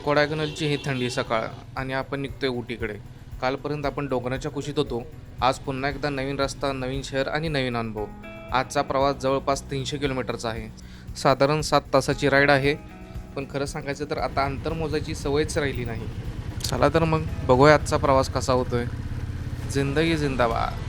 कोडायकनलची ही थंडी सकाळ आणि आपण निघतोय उटीकडे. कालपर्यंत आपण डोंगराच्या कुशीत होतो. आज पुन्हा एकदा नवीन रस्ता, नवीन शहर आणि नवीन अनुभव. आजचा प्रवास जवळपास 300 किलोमीटरचा आहे. साधारण 7 तासाची राईड आहे. पण खरं सांगायचं तर आता अंतर मोजायची सवयच राहिली नाही. चला तर मग बघूया आजचा प्रवास कसा होतोय. जिंदगी जिंदाबाद.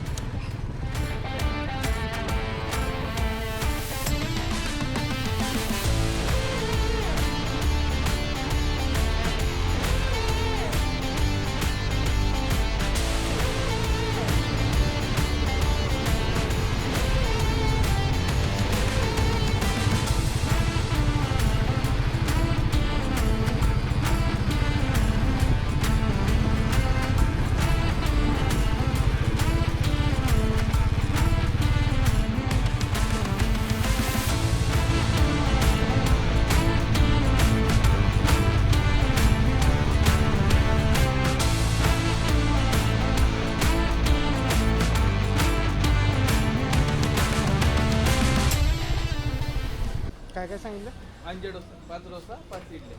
काय काय सांगितलं? 5 डोसा 5 डोसा 5 इडली.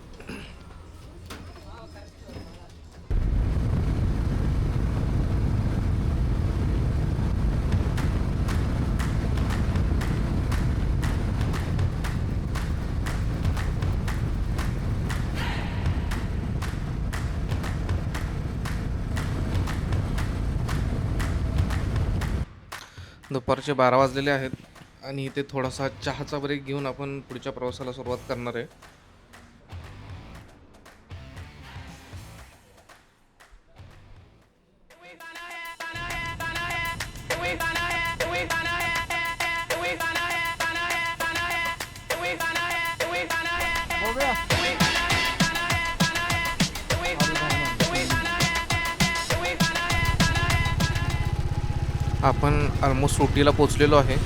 दुपारचे 12 वाजलेले आहेत आणि इथे थोडासा चहाचा ब्रेक घेऊन आपण पुढच्या प्रवासाला सुरुवात करणार आहे. बघूया. आपण ऑलमोस्ट उटीला पोचलेलो आहे.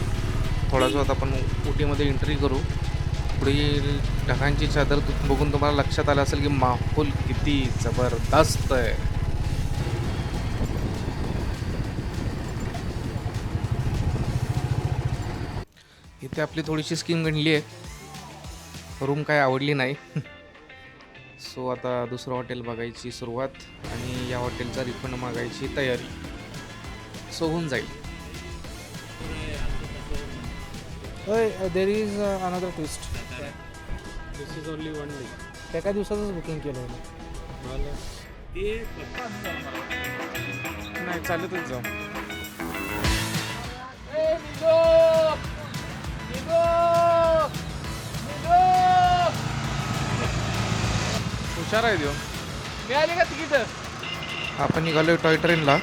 थोड्याच वेळात आपण उटीमध्ये एंट्री करू. पुढील ढगांची चादर बघून तुम्हाला लक्षात आलं असेल की माहोल किती जबरदस्त आहे. इथे आपली थोडीशी स्कीम गणली आहे. रूम काय आवडली नाही. सो आता दुसरं हॉटेल बघायची सुरुवात आणि या हॉटेलचा रिफंड मागायची तयारी. सो होऊन जाईल. There is another twist. This is only 1 day. एका दिवसाचंच बुकिंग केलं होतं. नाही चालतच जाऊ. हुशार आहे देऊ. मिळाली का तिकीट? आपण निघालोय टॉय ट्रेनला.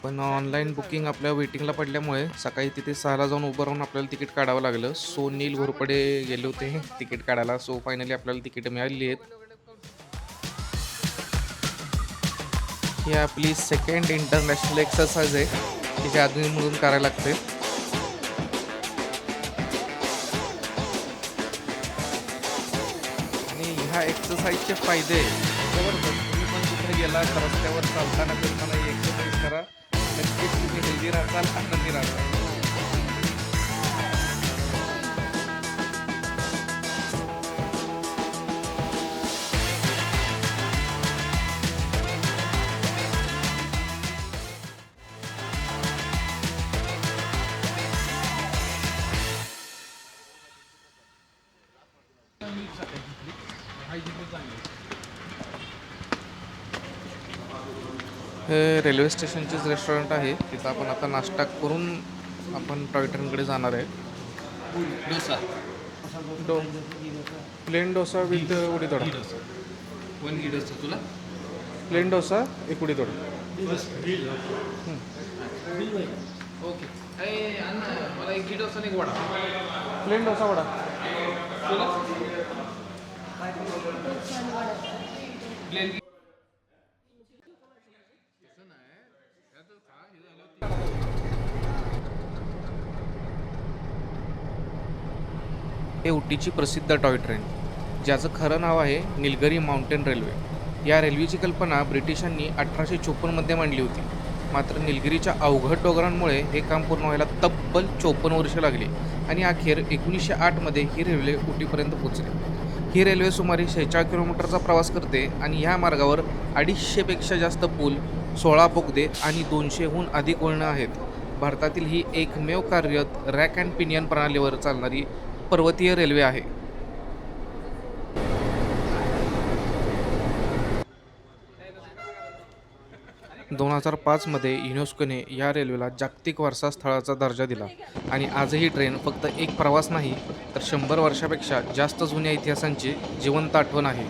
पण ऑनलाईन बुकिंग आपल्या वेटिंगला पडल्यामुळे सकाळी तिथे 6ला जाऊन उभं राहून आपल्याला तिकीट काढावं लागलं. सो नील घोरपडे गेले होते तिकीट काढायला. सो फायनली आपल्याला तिकीट मिळाली आहेत. ही आपली सेकंड इंटरनॅशनल एक्सरसाइज आहे की जी अधूनमधून करायला लागते. आणि ह्या एक्सरसाइजचे फायदे जबरदस्त. तुम्ही पण कुठे गेला तर रस्त्यावर चालताना फिरताना ही एक्सरसाइज करा. नक्कीच तुम्ही हेल्दी राहताल, आनंदी राहताल. हे रेल्वे स्टेशनचेच रेस्टॉरंट आहे. तिथं आपण आता नाश्ता करून आपण टॉय ट्रेनकडे जाणार आहे. डोसा प्लेन डोसा विथ उडीद वडा. 1 डोसा तुला. प्लेन डोसा एक उडीद वडा. ओके. अण्णा मला 1 डोसा आणि 1 वडा. प्लेन डोसा वडा. तुला प्लेन. हे उटीची प्रसिद्ध टॉय ट्रेन ज्याचं खरं नाव आहे निलगिरी माउंटेन रेल्वे. या रेल्वेची कल्पना ब्रिटिशांनी 1854मध्ये मांडली होती. मात्र निलगिरीच्या अवघड डोंगरांमुळे हे काम पूर्ण व्हायला तब्बल 54 वर्ष लागली आणि अखेर 1908मध्ये ही रेल्वे उटीपर्यंत पोहोचली. ही रेल्वे सुमारे 46 किलोमीटरचा प्रवास करते आणि ह्या मार्गावर 250पेक्षा जास्त पूल, 16 बोगदे आणि 200हून अधिक वळणं आहेत. भारतातील ही एकमेव कार्यरत रॅक अँड पिनियन प्रणालीवर चालणारी पर्वतीय रेल्वे आहे. 2005मध्ये युनेस्कोने या रेल्वेला जागतिक वारसा स्थळाचा दर्जा दिला आणि आजही ट्रेन फक्त एक प्रवास नाही तर 100 वर्षापेक्षा जास्त जुन्या इतिहासांची जिवंत आठवण आहे.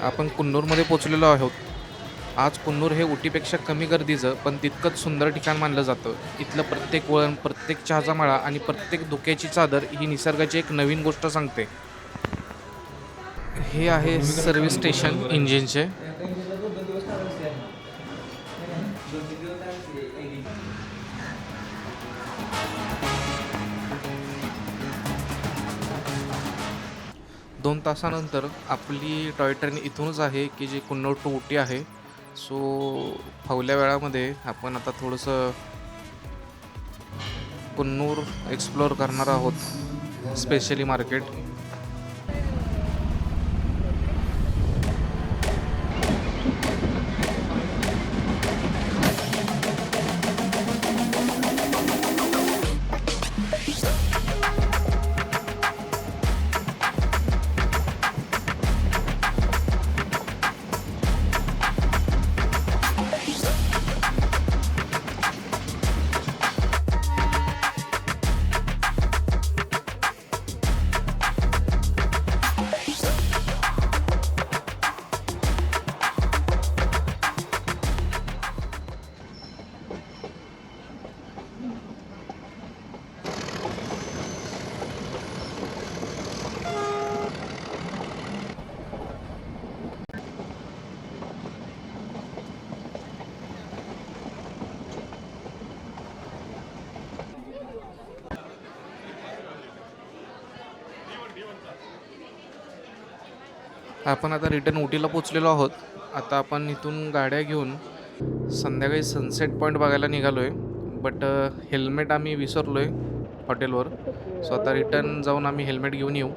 आपण कुन्नूरमध्ये पोचलेलो आहोत. आज कुन्नूर हे उटीपेक्षा कमी गर्दीचं पण तितकंच सुंदर ठिकाण मानलं जातं. इथलं प्रत्येक वळण, प्रत्येक चहाचा मळा आणि प्रत्येक धुक्याची चादर ही निसर्गाची एक नवीन गोष्ट सांगते. हे आहे सर्व्हिस स्टेशन इंजिनचे. दोन तासानंतर आपली टॉय ट्रेन इथूनच आहे की जी कुन्नूर टू उटी आहे. सो फावल्या वेळामध्ये आपण आता थोडंसं कुन्नूर एक्सप्लोअर करणार आहोत, स्पेशली मार्केट. आपण आता रिटर्न उटीला पोचलेलो आहोत. आता आपण इथून गाड्या घेऊन संध्याकाळी सनसेट पॉईंट बघायला निघालो आहे. बट हेल्मेट आम्ही विसरलो आहे हॉटेलवर. सो आता रिटर्न जाऊन आम्ही हेल्मेट घेऊन येऊ.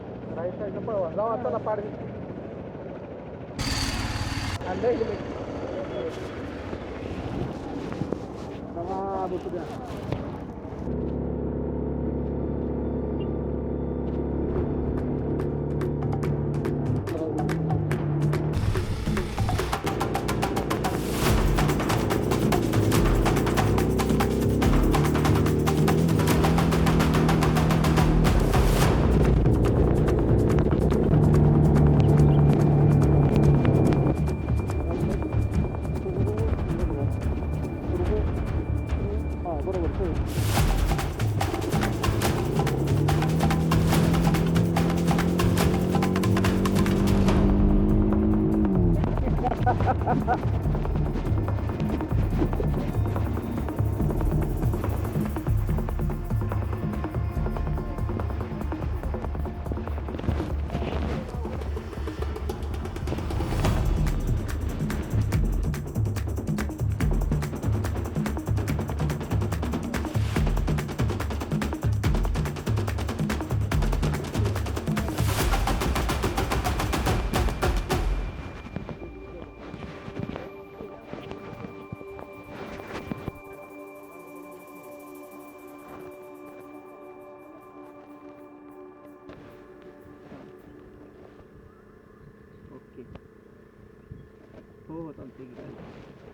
हो चालते की.